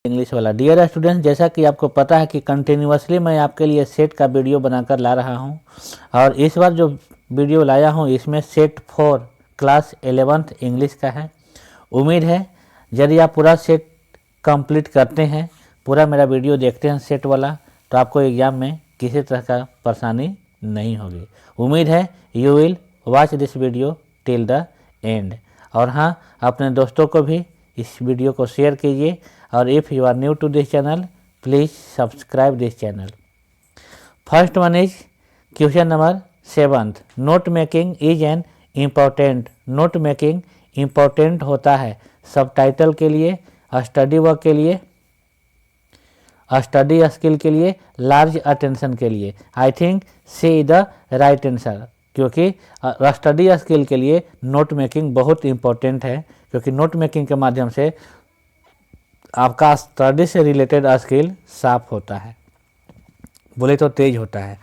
English वाला। Dear students, जैसा कि आपको पता है कि कंटिन्यूअसली मैं आपके लिए सेट का वीडियो बनाकर ला रहा हूं, और इस बार जो वीडियो लाया हूं इसमें सेट 4 क्लास 11th इंग्लिश का है। उम्मीद है यदि आप पूरा सेट कंप्लीट करते हैं, पूरा मेरा वीडियो देखते हैं सेट वाला, तो आपको एग्ज़ाम में किसी तरह का परेशानी नहीं होगी। उम्मीद है you will watch this video till the end. और हाँ, अपने दोस्तों को भी इस वीडियो को शेयर कीजिए, और if you are new to this channel please subscribe this channel. First one is question number 7th। Note making is an important. Note making important होता है सब टाइटल के लिए, स्टडी वर्क के लिए, स्टडी स्किल के लिए, लार्ज अटेंशन के लिए। I think C the right answer, क्योंकि स्टडी स्किल के लिए नोट मेकिंग बहुत इम्पोर्टेंट है, क्योंकि नोट मेकिंग के माध्यम से आपका स्टडी से रिलेटेड स्किल साफ होता है, बोले तो तेज होता है।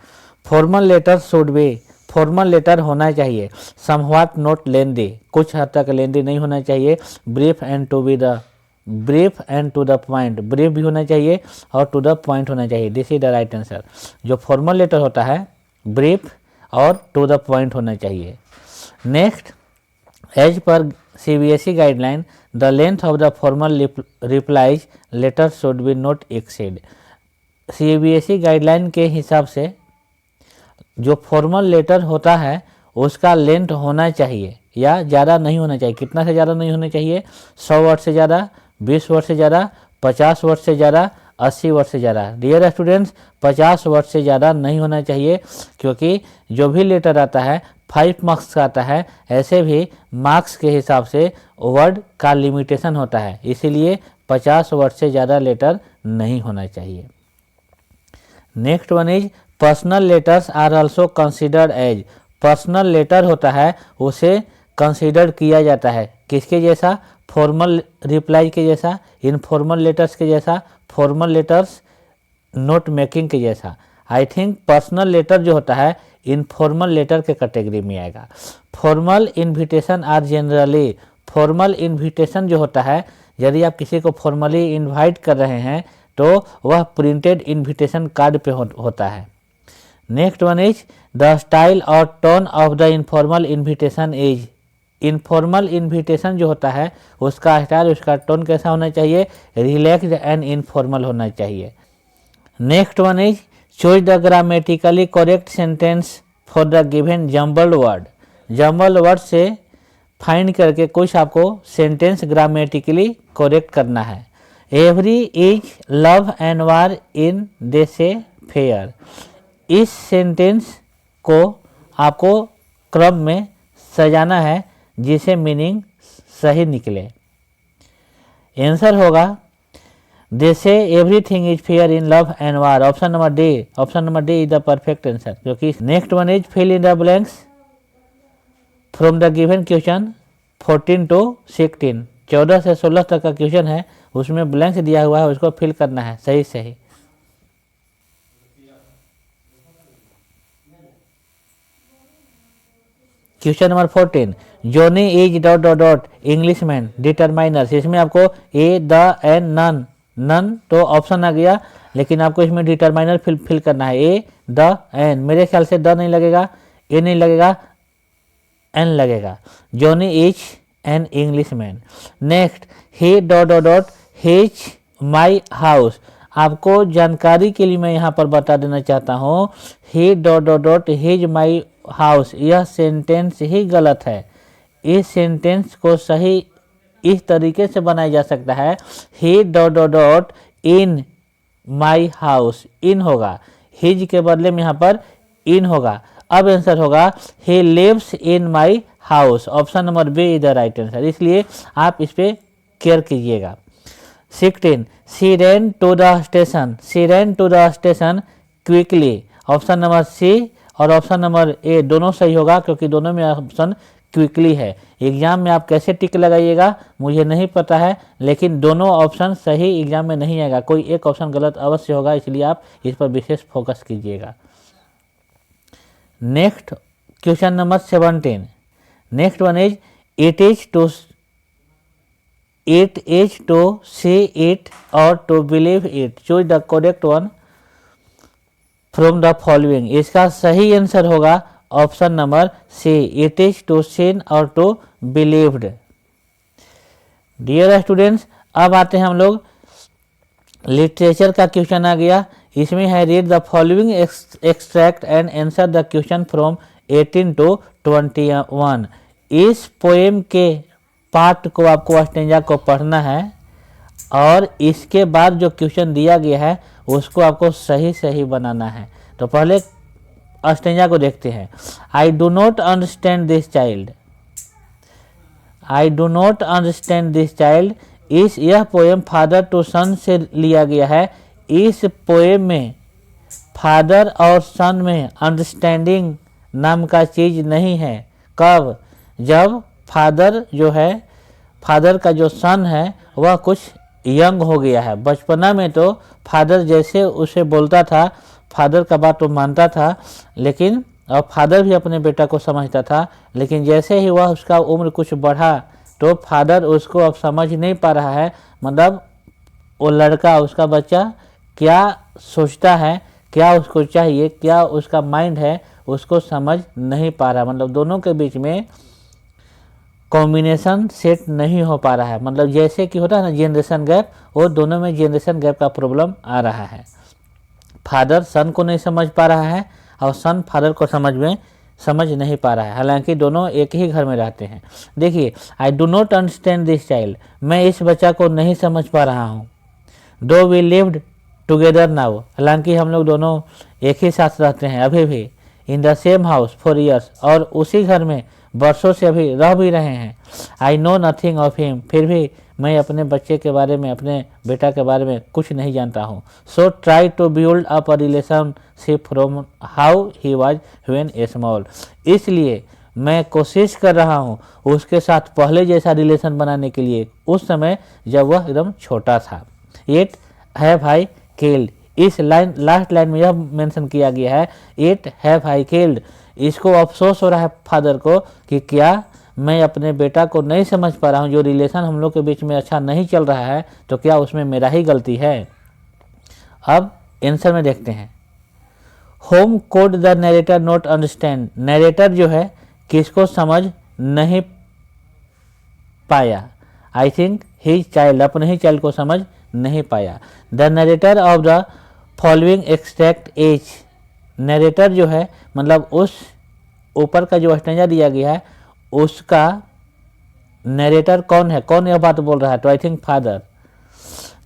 Formal letter should be, formal letter होना चाहिए। समव्हाट नॉट लेंदी, कुछ हद तक लेंदी नहीं होना चाहिए। Brief and to be the, brief and to the point, brief भी होना चाहिए और टू द पॉइंट होना चाहिए। This is the right answer. जो फॉर्मल लेटर होता है ब्रीफ और टू द पॉइंट होना चाहिए। Next, as per CBSE guideline the length of the formal replies letter should be not exceed. CBSE guideline के हिसाब से जो फॉर्मल लेटर होता है उसका लेंथ होना चाहिए या ज़्यादा नहीं होना चाहिए। कितना से ज़्यादा नहीं होना चाहिए? 100 वर्ड से ज़्यादा, 20 वर्ड से ज़्यादा, 50 वर्ड से ज़्यादा, 80 वर्ड से ज़्यादा। डियर स्टूडेंट्स, 50 वर्ड से ज़्यादा नहीं होना चाहिए, क्योंकि जो भी लेटर आता है 5 मार्क्स का आता है। ऐसे भी मार्क्स के हिसाब से वर्ड का लिमिटेशन होता है, इसीलिए 50 वर्ड से ज़्यादा लेटर नहीं होना चाहिए। Next one is personal letters are also considered as. Personal letter होता है उसे कंसिडर किया जाता है किसके जैसा? फॉर्मल रिप्लाई के जैसा, इनफॉर्मल लेटर्स के जैसा, फॉर्मल लेटर्स नोट मेकिंग के जैसा। आई थिंक पर्सनल लेटर जो होता है इनफॉर्मल लेटर के कैटेगरी में आएगा। Formal invitation are generally, formal invitation जो होता है, यदि आप किसी को फॉर्मली इनवाइट कर रहे हैं तो वह प्रिंटेड इन्विटेशन कार्ड पे होता है। Next one is the style और tone of the informal invitation is. Informal invitation जो होता है उसका स्टाइल, उसका टोन कैसा होना चाहिए? रिलैक्स्ड एंड इनफॉर्मल होना चाहिए। Next one is choose the grammatically correct sentence for the given jumbled word. Jumbled word से फाइंड करके कुछ आपको सेंटेंस ग्रामेटिकली करेक्ट करना है। Every is love and war in they say fair. इस sentence को आपको क्रम में सजाना है जिसे मीनिंग सही निकले। आंसर होगा they say everything is fair in love and war. Option number D, option number D is the perfect answer, क्योंकि next one is fill in the blanks from the given question 14 to 16। 14 से 16 तक का question है, उसमें blanks दिया हुआ है, उसको फिल करना है सही सही। Question number 14, Johnny is dot dot dot English man determiners. इसमें आपको ए, द, एन, नन, नन तो ऑप्शन आ गया, लेकिन आपको इसमें डिटरमाइनर फिल करना है। ए, द, एन। मेरे ख्याल से द नहीं लगेगा, ए नहीं लगेगा, एन लगेगा। Johnny is an English man. Next, he dot dot dot his my house. आपको जानकारी के लिए मैं यहाँ पर बता देना चाहता हूँ, he dot dot dot his my house, यह सेंटेंस ही गलत है। इस सेंटेंस को सही इस तरीके से बनाया जा सकता है, he dot dot dot in my house. In होगा, हिज के बदले में यहाँ पर इन होगा। अब आंसर होगा he lives in my house. Option number B is the right answer, इसलिए आप इस पे केयर कीजिएगा। 16, she ran to the station. She ran to the station quickly. Option number C और ऑप्शन नंबर ए दोनों सही होगा, क्योंकि दोनों में ऑप्शन क्विकली है। एग्जाम में आप कैसे टिक लगाइएगा मुझे नहीं पता है, लेकिन दोनों ऑप्शन सही एग्जाम में नहीं आएगा, कोई एक ऑप्शन गलत अवश्य होगा, इसलिए आप इस पर विशेष फोकस कीजिएगा। Next question number 17, next one is it is to it is to see it or to believe it. Choose the correct one from the following. इसका सही आंसर होगा option number C, it is to seen और to believed. Dear students, अब आते हैं हम लोग literature का क्वेश्चन आ गया। इसमें है read the following extract and answer the question from 18 to 21। इस पोएम के पार्ट को आपको स्टेंजा को पढ़ना है और इसके बाद जो क्वेश्चन दिया गया है उसको आपको सही सही बनाना है। तो पहले स्टेंजा को देखते हैं। I do not understand this child, I do not understand this child. यह पोएम फादर टू सन से लिया गया है। इस पोएम में फादर और सन में अंडरस्टैंडिंग नाम का चीज़ नहीं है। कब? जब फादर जो है, फादर का जो सन है वह कुछ यंग हो गया है। बचपना में तो फादर जैसे उसे बोलता था, फादर का बात तो मानता था, लेकिन और फादर भी अपने बेटा को समझता था, लेकिन जैसे ही वह उसका उम्र कुछ बढ़ा तो फादर उसको अब समझ नहीं पा रहा है। मतलब वो लड़का, उसका बच्चा क्या सोचता है, क्या उसको चाहिए, क्या उसका माइंड है, उसको समझ नहीं पा रहा। मतलब दोनों के बीच में कॉम्बिनेशन सेट नहीं हो पा रहा है। मतलब जैसे कि होता है ना जनरेशन गैप, वो दोनों में जनरेशन गैप का प्रॉब्लम आ रहा है। फादर सन को नहीं समझ पा रहा है और सन फादर को समझ नहीं पा रहा है, हालांकि दोनों एक ही घर में रहते हैं। देखिए, I do not understand this child, मैं इस बच्चा को नहीं समझ पा रहा हूँ। दो वी लिव्ड टुगेदर नाउ, हालांकि हम लोग दोनों एक ही साथ रहते हैं अभी भी। इन the same house for years, और उसी घर में वर्षों से अभी रह भी रहे हैं। I know nothing of him, फिर भी मैं अपने बच्चे के बारे में, अपने बेटा के बारे में कुछ नहीं जानता हूँ। So try to build up a relationship from how he was when small, इसलिए मैं कोशिश कर रहा हूँ उसके साथ पहले जैसा रिलेशन बनाने के लिए, उस समय जब वह एकदम छोटा था। इट हैव आई किल्ड, इस लाइन लास्ट लाइन में यह मेंशन किया गया है, इट हैव आई किल्ड। इसको अफसोस हो रहा है फादर को कि क्या मैं अपने बेटा को नहीं समझ पा रहा हूँ, जो रिलेशन हम लोग के बीच में अच्छा नहीं चल रहा है, तो क्या उसमें मेरा ही गलती है। अब आंसर में देखते हैं। Home code the narrator not understand, narrator जो है किसको समझ नहीं पाया। आई थिंक हिज चाइल्ड, अपने ही चाइल्ड को समझ नहीं पाया। The narrator of the following extract as, narrator जो है मतलब उस ऊपर का जो स्टेंजा दिया गया है उसका नरेटर कौन है, कौन यह बात बोल रहा है, तो I think father.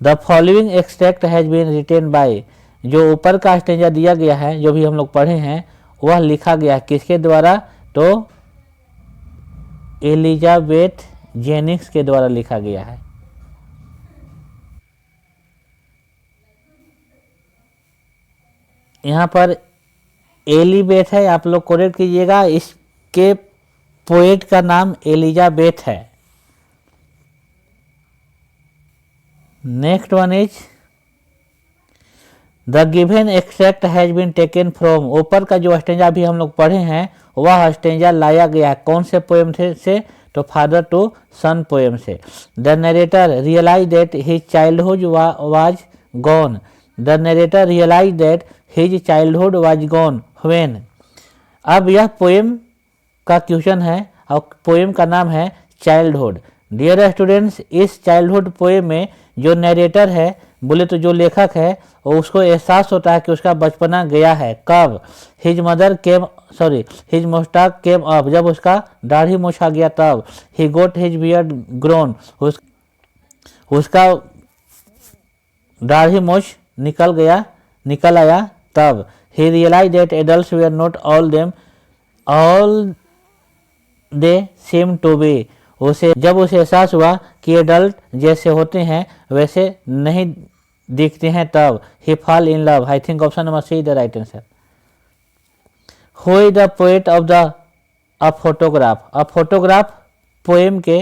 The following extract has been written by, जो ऊपर का स्टेंजा दिया गया है जो भी हम लोग पढ़े हैं वह लिखा गया है किसके द्वारा, तो एलिजाबेथ जेनिंग्स के द्वारा लिखा गया है। यहाँ पर एलिबेथ है, आप लोग करेक्ट कीजिएगा, इसके पोएट का नाम एलिजाबेथ है। Next one is the given extract has been taken from, ऊपर का जो स्टेंजा भी हम लोग पढ़े हैं वह स्टेंजा लाया गया है कौन से पोएम से, तो फादर टू सन पोएम से। The narrator realise that his childhood was gone, the narrator realise that his childhood was gone when. अब यह पोएम का क्वेश्चन है और पोएम का नाम है चाइल्डहुड। डियर स्टूडेंट्स, इस चाइल्डहुड पोएम में जो नरेटर है, बोले तो जो लेखक है, उसको एहसास होता है कि उसका बचपना गया है। कब? His mother came, sorry his moustache came up, जब उसका दाढ़ी मूछ आ गया तब। He got his beard grown, उसका दाढ़ी मूछ निकल आया तब। ही रियलाइज दैट एडल्ट्स वे are not all the same to be, उसे जब उसे एहसास हुआ कि एडल्ट जैसे होते हैं वैसे नहीं दिखते हैं तब। He fall in love, I think option number C the right answer. Who is the poet of the a photograph, a photograph poem के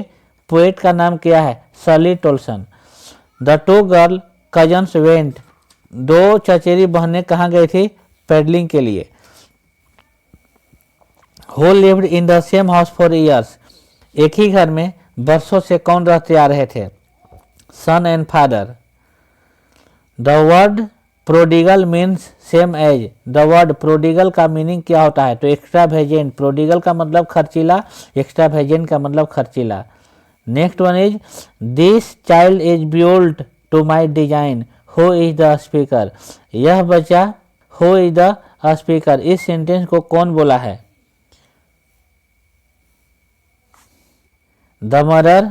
पोएट का नाम क्या है, Shirley Toulson. The two girl cousins went, दो चचेरी बहनें कहाँ गई थी, पेडलिंग के लिए। Who lived in the same house for years, एक ही घर में वर्षों से कौन रहते आ रहे थे, son and father. The word prodigal means same age. The word prodigal का मीनिंग क्या होता है? तो एक्स्ट्रावेजेंट। प्रोडिगल का मतलब खर्चीला, एक्स्ट्रावेजेंट का मतलब खर्चीला। Next one is this child is built to my design, who is the speaker. यह बच्चा, हु इज द स्पीकर, इस सेंटेंस को कौन बोला है? The mother,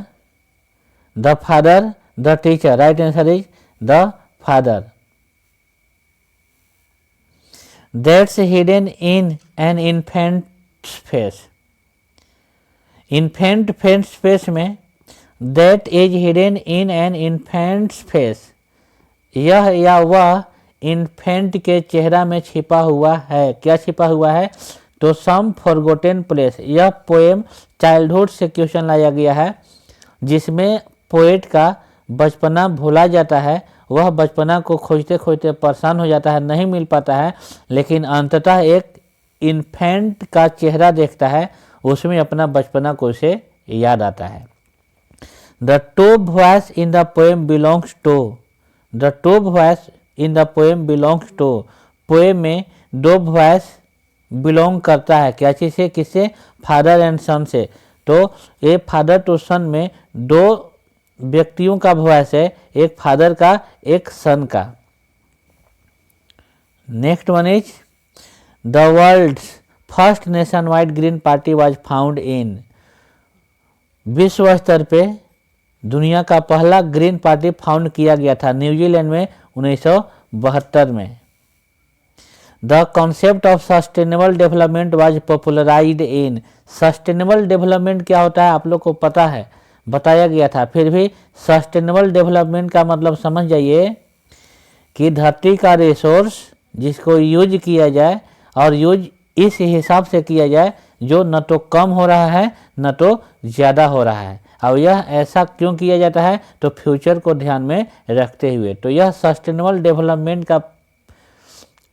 the father, the teacher. Right answer is the father. That's hidden in an infant's face. Infant face में that is hidden in an infant's face, यह या वह infant के चेहरा में छिपा हुआ है। क्या छिपा हुआ है? तो सम फॉरगोटेन प्लेस। यह पोएम चाइल्डहुड से क्वेश्चन लाया गया है, जिसमें पोएट का बचपना भूला जाता है। वह बचपना को खोजते खोजते परेशान हो जाता है, नहीं मिल पाता है, लेकिन अंततः एक इन्फेंट का चेहरा देखता है, उसमें अपना बचपना को उसे याद आता है। The top voice in the poem belongs to. The top voice in the poem belongs to. Poem में दो वॉइस बिलोंग करता है, क्या चीज़ से? किससे? फादर एंड सन से। तो ये फादर टू सन में दो व्यक्तियों का वॉइस है, एक फादर का, एक सन का। Next one is the world's first nationwide green party was found in. विश्व स्तर पे दुनिया का पहला ग्रीन पार्टी फाउंड किया गया था न्यूजीलैंड में 1972 में। The concept of sustainable development was popularised in. Sustainable development क्या होता है आप लोग को पता है, बताया गया था, फिर भी सस्टेनेबल डेवलपमेंट का मतलब समझ जाइए कि धरती का रिसोर्स जिसको यूज किया जाए और यूज इस हिसाब से किया जाए जो न तो कम हो रहा है न तो ज़्यादा हो रहा है। और यह ऐसा क्यों किया जाता है? तो फ्यूचर को ध्यान में रखते हुए। तो यह सस्टेनेबल डेवलपमेंट का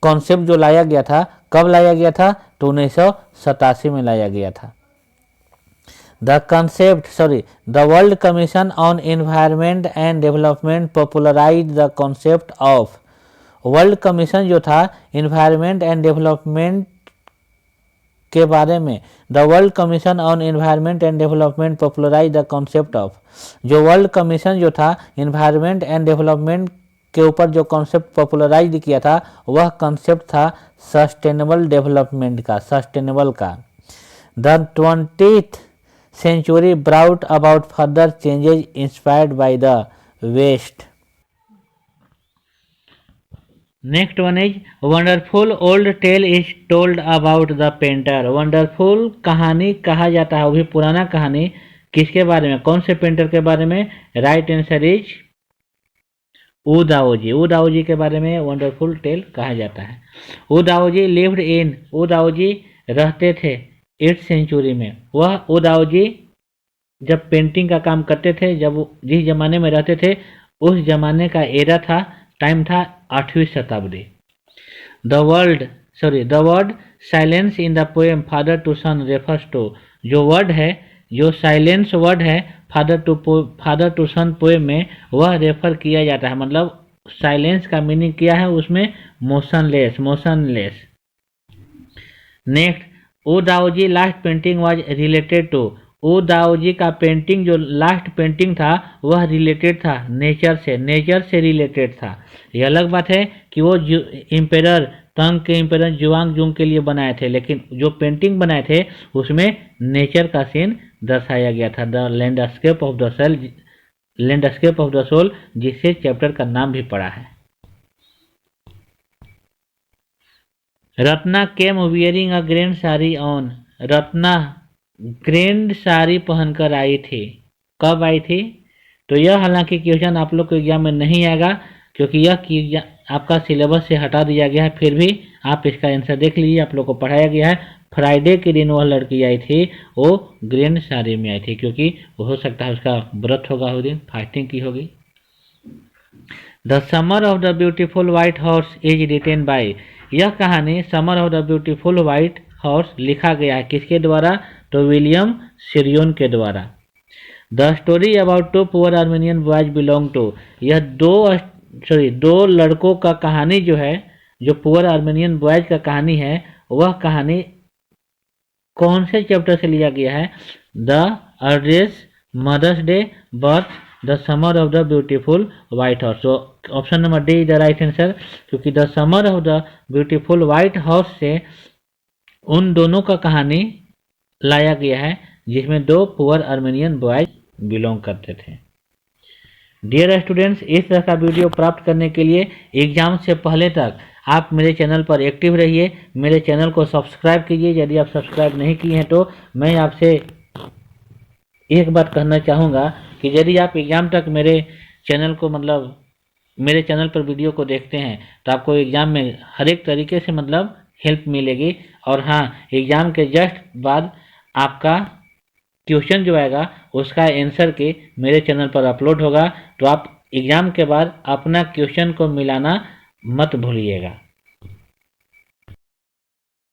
कॉन्सेप्ट जो लाया गया था, कब लाया गया था? तो 1987 में लाया गया था। The World Commission on Environment and Development popularized the concept of। World commission जो था इन्वायरमेंट एंड डेवलपमेंट के बारे में, the world commission on environment and development popularise the concept of. जो वर्ल्ड कमीशन जो था इन्वायरमेंट एंड डेवलपमेंट के ऊपर जो कॉन्सेप्ट पॉपुलराइज किया था, वह कॉन्सेप्ट था सस्टेनेबल डेवलपमेंट का, सस्टेनेबल का। The 20th century brought about further changes inspired by the West। Next one is wonderful old tale is told about the painter। Wonderful कहानी कहा जाता है, वो भी पुराना कहानी, किसके बारे में? कौन से पेंटर के बारे में? राइट आंसर इज ऊ दाओजी। ऊ दाओजी के बारे में वंडरफुल टेल कहा जाता है। ऊ दाओजी लिव्ड इन, ऊ दाओजी रहते थे 8th सेंचुरी में। वह ऊ दाओजी जब पेंटिंग का काम करते थे, जब जिस जमाने में रहते थे उस जमाने का एरा था, टाइम था 8वीं शताब्दी। The word silence in the poem father to son refers to. जो वर्ड है, जो साइलेंस वर्ड है फादर टू सन पोएम में, वह रेफर किया जाता है, मतलब साइलेंस का मीनिंग क्या है उसमें? Motionless. Next, Wu Daozi last painting was related to. Wu Daozi का पेंटिंग जो लास्ट पेंटिंग था वह रिलेटेड था नेचर से रिलेटेड था। यह अलग बात है कि वो इम्पेरर तंग के इम्पेरर जुआंग के लिए बनाए थे, लेकिन जो पेंटिंग बनाए थे उसमें नेचर का सीन दर्शाया गया था, the landscape of the soul, जिससे चैप्टर का नाम भी पड़ा है। Ratna came wearing a grand sari on. Ratna grand sari पहनकर आई थी। कब आई थी? तो यह हालांकि क्वेश्चन आप लोग को एग्जाम में नहीं आएगा, क्योंकि यह आपका सिलेबस से हटा दिया गया है, फिर भी आप इसका आंसर देख लीजिए, आप लोग को पढ़ाया गया है। फ्राइडे के दिन वह लड़की आई थी, वो ग्रैंड साड़ी में आई थी, क्योंकि हो सकता है उसका व्रत होगा, उस दिन फास्टिंग की होगी। The summer of the beautiful white horse is written by. यह कहानी summer of the beautiful white horse लिखा गया है किसके द्वारा? तो विलियम शेरियन के द्वारा। The story about two poor Armenian boys belong to, यह दो लड़कों का कहानी जो है, जो पुअर आर्मेनियन बॉयज का कहानी है, वह कहानी कौन से चैप्टर से लिया गया है? The earliest mother's day, birth, the summer of the beautiful white horse. तो option number D is the right answer, क्योंकि the summer of the beautiful white horse से उन दोनों का कहानी लाया गया है जिसमें दो पुअर आर्मेनियन बॉयज बिलोंग करते थे। डियर स्टूडेंट्स, इस तरह का वीडियो प्राप्त करने के लिए एग्जाम से पहले तक आप मेरे चैनल पर एक्टिव रहिए, मेरे चैनल को सब्सक्राइब कीजिए। यदि आप सब्सक्राइब नहीं किए हैं तो मैं आपसे एक बात कहना चाहूँगा कि यदि आप एग्ज़ाम तक मेरे चैनल को मेरे चैनल पर वीडियो को देखते हैं तो आपको एग्ज़ाम में हर एक तरीके से हेल्प मिलेगी। और हाँ, एग्ज़ाम के जस्ट बाद आपका क्वेश्चन जो आएगा उसका आंसर के मेरे चैनल पर अपलोड होगा, तो आप एग्ज़ाम के बाद अपना क्वेश्चन को मिलाना मत भूलिएगा।